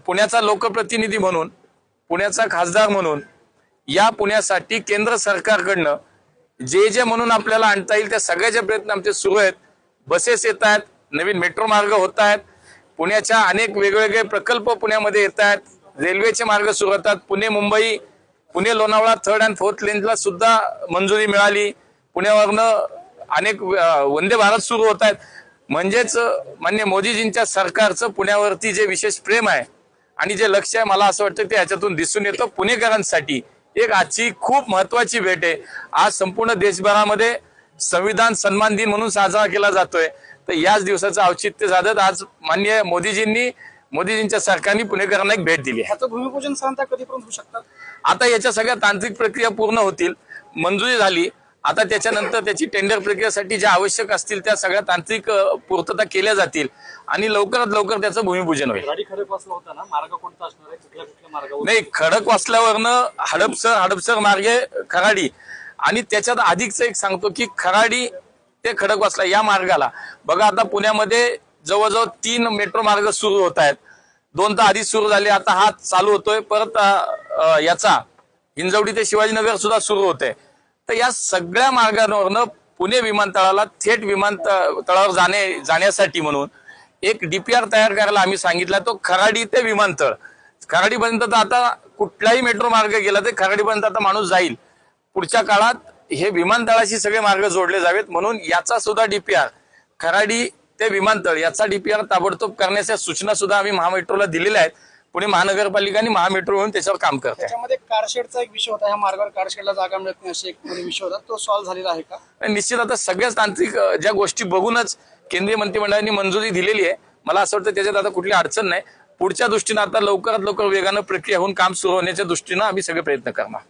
पुण्याचा लोकप्रतिनिधी म्हणून, पुण्याचा खासदार म्हणून या पुण्यासाठी केंद्र सरकारकडनं जे म्हणून आपल्याला आणता येईल त्या सगळ्याचे प्रयत्न आमचे सुरू आहेत। बसेस येत आहेत, नवीन मेट्रो मार्ग होत आहेत, पुण्याच्या अनेक वेगवेगळे प्रकल्प पुण्यामध्ये येत आहेत, रेल्वेचे मार्ग सुरू होतात, Pune Mumbai, Pune Lonavala 3rd and 4th लेनला सुद्धा मंजुरी मिळाली, पुण्यावरनं अनेक वंदे भारत सुरू होत आहेत। म्हणजेच माननीय मोदीजींच्या सरकारचं पुण्यावरती जे विशेष प्रेम आहे आणि जे लक्ष आहे, मला असं वाटतं ते याच्यातून दिसून येतं। पुणेकरांसाठी एक आजची खूप महत्वाची भेट आहे। आज संपूर्ण देशभरामध्ये संविधान सन्मान दिन म्हणून साजरा केला जातोय, तर याच दिवसाचं औचित्य साधत आज माननीय मोदीजींच्या सरकारने पुणेकरांना एक भेट दिली आहे। भूमिपूजन सांगता कधीपर्यंत होऊ शकतात? आता याच्या सगळ्या तांत्रिक प्रक्रिया पूर्ण होतील, मंजुरी झाली, आता त्याच्यानंतर त्याची टेंडर प्रक्रियेसाठी ज्या आवश्यक असतील त्या सगळ्या तांत्रिक पूर्तता केल्या जातील आणि लवकरात लवकर त्याचं भूमिपूजन होईल। नाही, खडकवासल्यावरनं हडपसर मार्गे खराडी आणि त्याच्यात अधिकच एक सांगतो की खराडी ते खडकवासला या मार्गाला बघा, आता पुण्यामध्ये जवळजवळ 3 मेट्रो मार्ग सुरू होत आहेत। 2 तर आधीच सुरू झाले, आता हा चालू होतोय, परत याचा हिंजवडी ते शिवाजीनगर सुद्धा सुरू होतोय। तर या सगळ्या मार्गांवरनं पुणे विमानतळाला थेट विमानतळावर जाण्यासाठी म्हणून एक डीपीआर तयार करायला आम्ही सांगितला। तो खराडी ते विमानतळ, खराडीपर्यंत तर आता कुठलाही मेट्रो मार्ग गेला तर खराडीपर्यंत आता माणूस जाईल। पुढच्या काळात हे विमानतळाशी सगळे मार्ग जोडले जावेत, म्हणून याचा सुद्धा डीपीआर, खराडी ते विमानतळ याचा डीपीआर ताबडतोब करण्याच्या सूचना सुद्धा आम्ही महामेट्रोला दिलेल्या आहेत। पुणे महानगरपालिका आणि महामेट्रो म्हणून त्याच्यावर काम करते। त्याच्यामध्ये कारशेडचा एक विषय होता, ह्या मार्गावर कारशेडला जागा मिळत नाही असे एक विषय होता, तो सॉल्व्ह झालेला आहे का? निश्चित आता सगळ्याच तांत्रिक ज्या गोष्टी बघूनच केंद्रीय मंत्रिमंडळाने मंजुरी दिलेली आहे। मला असं वाटतं त्याच्यात आता कुठली अडचण नाही। पुढच्या दृष्टीने आता लवकरात लवकर वेगानं प्रक्रिया होऊन काम सुरू होण्याच्या दृष्टीनं आम्ही सगळे प्रयत्न करणार।